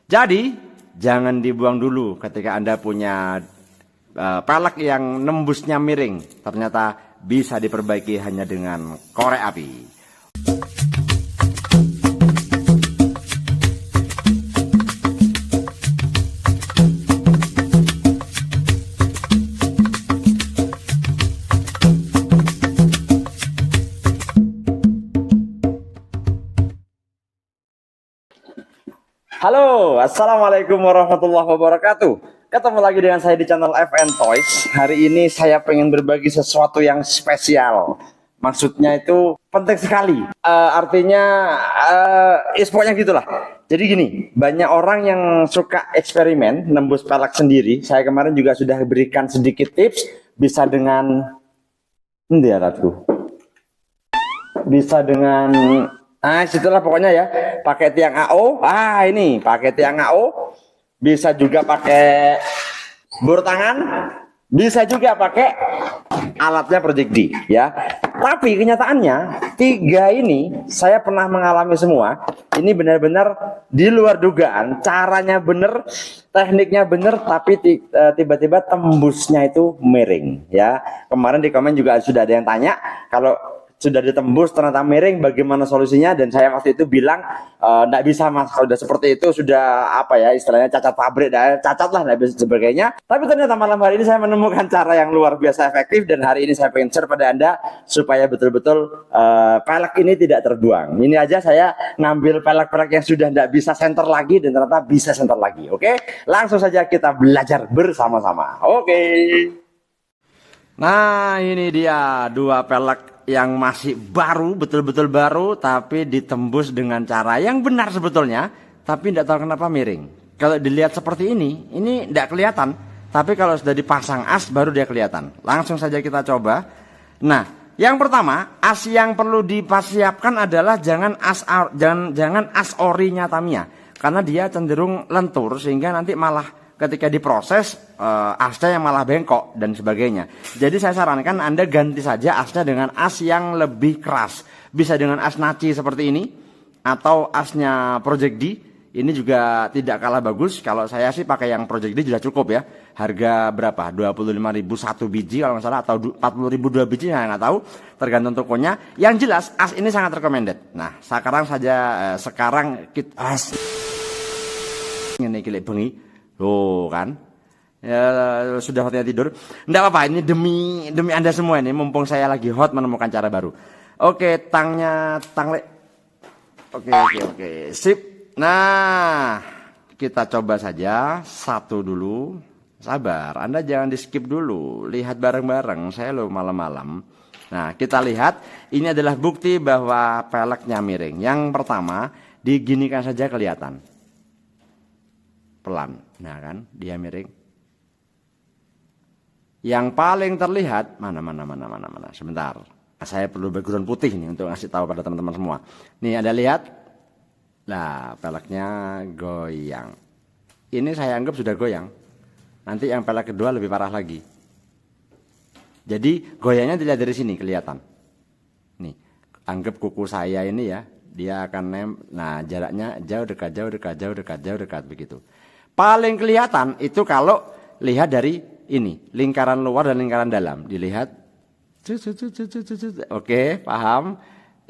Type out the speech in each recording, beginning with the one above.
Jadi jangan dibuang dulu ketika Anda punya pelek yang nembusnya miring. Ternyata bisa diperbaiki hanya dengan korek api. Halo, assalamualaikum warahmatullahi wabarakatuh. Ketemu lagi dengan saya di channel FN Toys. Hari ini saya pengen berbagi sesuatu yang spesial. Maksudnya itu penting sekali. Artinya pokoknya gitulah. Jadi gini, banyak orang yang suka eksperimen nembus pelek sendiri. Saya kemarin juga sudah berikan sedikit tips. Bisa dengan bisa dengan situlah pokoknya ya, pakai tiang AO. Ini pakai tiang AO, bisa juga pakai bor tangan, bisa juga pakai alatnya Project D ya. Tapi kenyataannya tiga ini saya pernah mengalami semua. Ini benar-benar di luar dugaan. Caranya bener, tekniknya bener, tapi tiba-tiba tembusnya itu miring ya. Kemarin di komen juga sudah ada yang tanya, kalau sudah ditembus ternyata miring, bagaimana solusinya? Dan saya waktu itu bilang enggak bisa mas, kalau sudah seperti itu sudah apa ya, istilahnya cacat pabrik, cacat lah dan sebagainya. Tapi ternyata malam hari ini saya menemukan cara yang luar biasa efektif, dan hari ini saya pengen share pada Anda supaya betul-betul pelek ini tidak terbuang. Ini aja saya ngambil pelek-pelek yang sudah tidak bisa center lagi dan ternyata bisa center lagi. Oke, langsung saja kita belajar bersama-sama. Oke. Nah, ini dia dua pelek yang masih baru, betul-betul baru, tapi ditembus dengan cara yang benar sebetulnya, tapi tidak tahu kenapa miring. Kalau dilihat seperti ini tidak kelihatan, tapi kalau sudah dipasang as baru dia kelihatan. Langsung saja kita coba. Nah, yang pertama, as yang perlu disiapkan adalah jangan as orinya Tamiya, karena dia cenderung lentur sehingga nanti malah ketika diproses asnya yang malah bengkok dan sebagainya. Jadi saya sarankan Anda ganti saja asnya dengan as yang lebih keras. Bisa dengan as Naci seperti ini, atau asnya Project D. Ini juga tidak kalah bagus. Kalau saya sih pakai yang Project D sudah cukup ya. Harga berapa? 25.000 satu biji kalau nggak salah, atau 40.000 dua biji, saya nggak tahu, tergantung tokonya. Yang jelas as ini sangat recommended. Nah, sekarang kita ini kilik bengi. Loh kan, ya, sudah waktunya tidur. Nggak apa-apa, ini demi Anda semua ini, mumpung saya lagi hot menemukan cara baru. Oke, Oke, sip. Nah, kita coba saja satu dulu. Sabar, Anda jangan di skip dulu. Lihat bareng-bareng, saya loh malam-malam. Nah, kita lihat, ini adalah bukti bahwa peleknya miring. Yang pertama, diginikan saja kelihatan. Pelan, nah kan, dia miring. Yang paling terlihat mana, sebentar, saya perlu background putih nih untuk ngasih tahu pada teman-teman semua. Nih, Anda lihat, nah peleknya goyang. Ini saya anggap sudah goyang. Nanti yang pelek kedua lebih parah lagi. Jadi goyangnya dilihat dari sini kelihatan. Nih, anggap kuku saya ini ya, dia akan nah jaraknya jauh dekat begitu. Paling kelihatan itu kalau lihat dari ini, lingkaran luar dan lingkaran dalam. Dilihat. Oke, paham?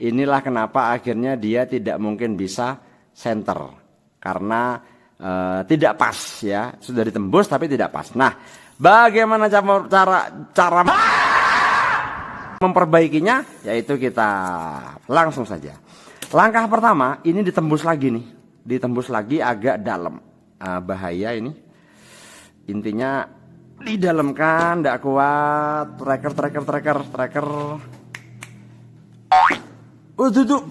Inilah kenapa akhirnya dia tidak mungkin bisa center. Karena tidak pas ya. Sudah ditembus tapi tidak pas. Nah, bagaimana cara memperbaikinya? Yaitu kita langsung saja. Langkah pertama, ini ditembus lagi nih. Ditembus lagi agak dalam. Bahaya ini, intinya didalamkan, tidak kuat. Tracker tutup.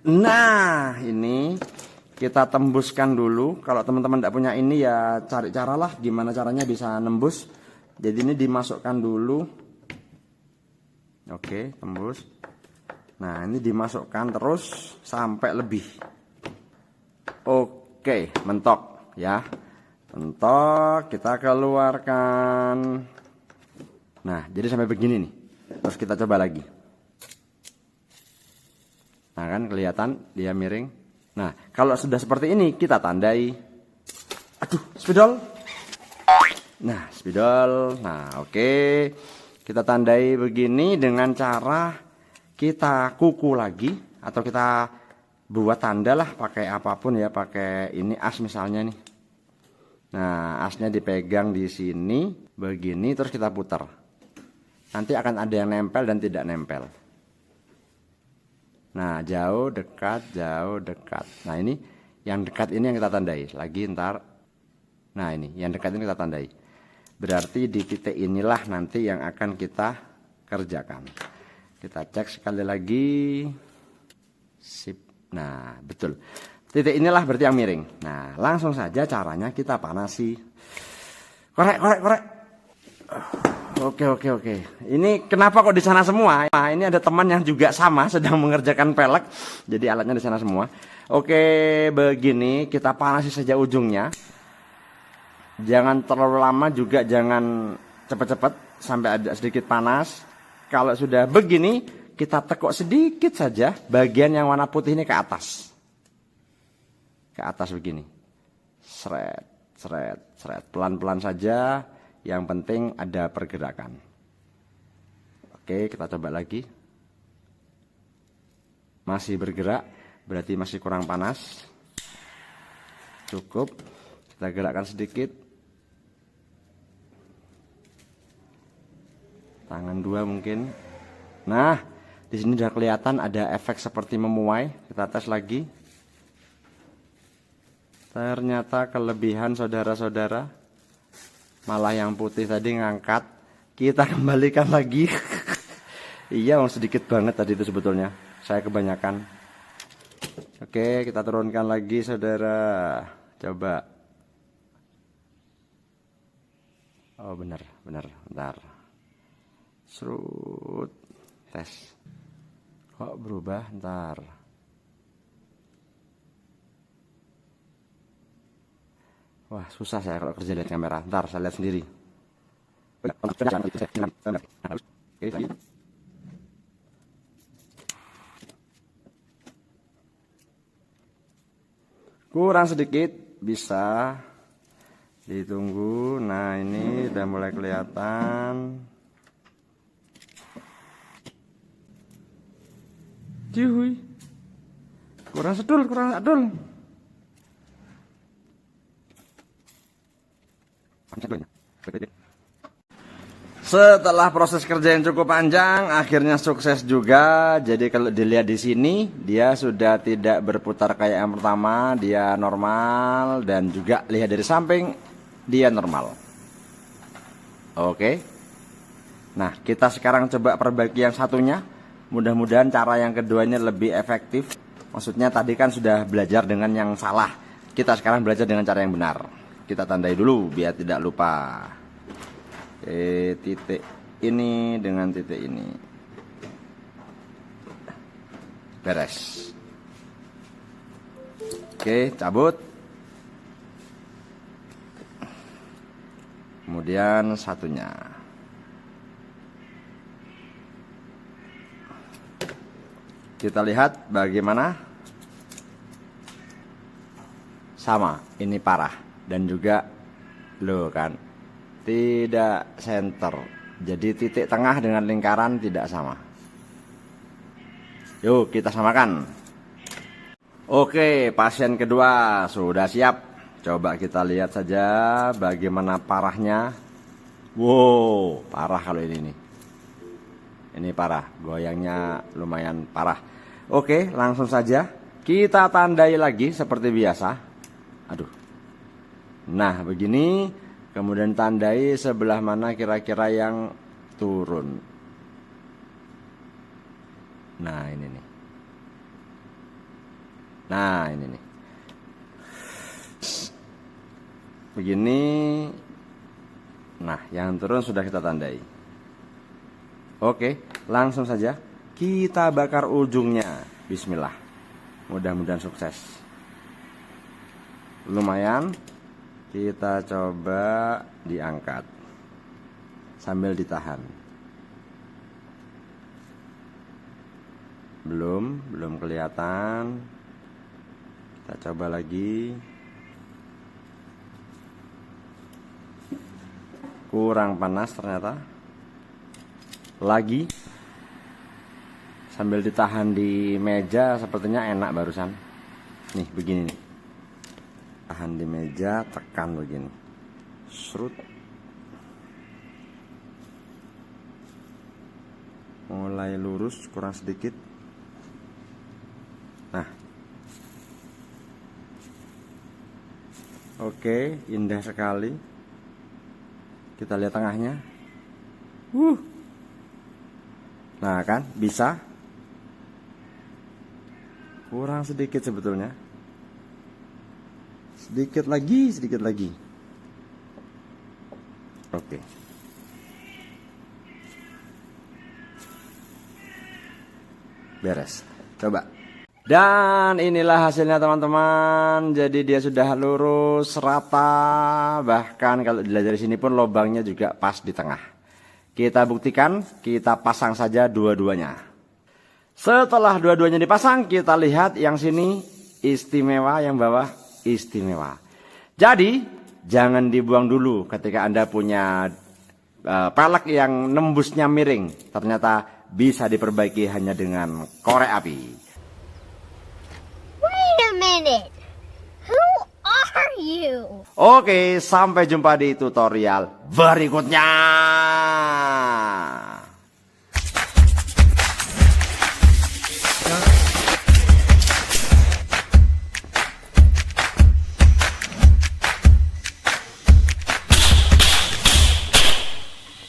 Nah, ini kita tembuskan dulu. Kalau teman-teman tidak punya ini ya cari caralah gimana caranya bisa nembus. Jadi ini dimasukkan dulu. Oke, tembus. Nah, ini dimasukkan terus sampai lebih. Oke, mentok ya. Mentok, kita keluarkan. Nah, jadi sampai begini nih. Terus kita coba lagi. Nah kan kelihatan dia miring. Nah kalau sudah seperti ini kita tandai. Aduh, spidol. Nah spidol. Nah oke. Kita tandai begini dengan cara kita kuku lagi. Atau kita buat tanda lah pakai apapun ya. Pakai ini as misalnya nih. Nah asnya dipegang di sini. Begini terus kita putar. Nanti akan ada yang nempel dan tidak nempel. Nah jauh dekat jauh dekat. Nah ini yang dekat ini yang kita tandai lagi ntar. Nah ini yang dekat ini kita tandai. Berarti di titik inilah nanti yang akan kita kerjakan. Kita cek sekali lagi. Sip. Nah betul. Titik inilah berarti yang miring. Nah langsung saja caranya kita panasi. Korek. Oke. Ini kenapa kok di sana semua? Nah, ini ada teman yang juga sama sedang mengerjakan pelek. Jadi alatnya di sana semua. Oke, begini kita panasi saja ujungnya. Jangan terlalu lama juga jangan cepat-cepat sampai ada sedikit panas. Kalau sudah begini, kita tekuk sedikit saja bagian yang warna putih ini ke atas. Ke atas begini. Seret. Pelan-pelan saja. Yang penting ada pergerakan. Oke, kita coba lagi. Masih bergerak, berarti masih kurang panas. Cukup. Kita gerakkan sedikit. Tangan dua mungkin. Nah, di sini sudah kelihatan ada efek seperti memuai. Kita tes lagi. Ternyata kelebihan saudara-saudara. Malah yang putih tadi ngangkat. Kita kembalikan lagi. Iya, sedikit banget tadi itu sebetulnya. Saya kebanyakan. Oke, kita turunkan lagi saudara. Coba. Oh benar. Bentar. Serut. Tes. Kok berubah? Ntar. Wah susah saya kalau kerja lihat kamera. Ntar saya lihat sendiri. Kurang sedikit bisa ditunggu. Nah ini udah mulai kelihatan. Cuy. Kurang adul. Setelah proses kerja yang cukup panjang, akhirnya sukses juga. Jadi kalau dilihat di sini, dia sudah tidak berputar kayak yang pertama, dia normal, dan juga lihat dari samping, dia normal. Oke. Nah, kita sekarang coba perbaiki yang satunya. Mudah-mudahan cara yang keduanya lebih efektif. Maksudnya tadi kan sudah belajar dengan yang salah. Kita sekarang belajar dengan cara yang benar. Kita tandai dulu biar tidak lupa. Titik ini dengan titik ini. Beres. Oke, cabut. Kemudian satunya. Kita lihat bagaimana. Sama, ini parah. Dan juga loh kan tidak center, jadi titik tengah dengan lingkaran tidak sama. Yuk kita samakan. Oke, pasien kedua sudah siap. Coba kita lihat saja bagaimana parahnya. Wow, parah kalau ini nih. Ini parah, goyangnya lumayan parah. Oke, langsung saja kita tandai lagi seperti biasa. Aduh. Nah begini, kemudian tandai sebelah mana kira-kira yang turun. Nah ini nih. Nah ini nih. Begini. Nah yang turun sudah kita tandai. Oke, langsung saja kita bakar ujungnya. Bismillah. Mudah-mudahan sukses. Lumayan. Kita coba diangkat sambil ditahan. belum kelihatan. Kita coba lagi. Kurang panas ternyata. Lagi. Sambil ditahan di meja sepertinya enak barusan. Nih begini nih. Tahan di meja, tekan begini. Serut. Mulai lurus kurang sedikit. Nah. Oke, indah sekali. Kita lihat tengahnya. Nah kan, bisa. Kurang sedikit sebetulnya. Sedikit lagi. Oke. Beres. Coba. Dan inilah hasilnya teman-teman. Jadi dia sudah lurus, rata. Bahkan kalau dilihat dari sini pun lubangnya juga pas di tengah. Kita buktikan, kita pasang saja dua-duanya. Setelah dua-duanya dipasang, kita lihat yang sini istimewa, yang bawah istimewa. Jadi jangan dibuang dulu ketika Anda punya pelek yang nembusnya miring. Ternyata bisa diperbaiki hanya dengan korek api. Wait a minute. Who are you? Oke, sampai jumpa di tutorial berikutnya.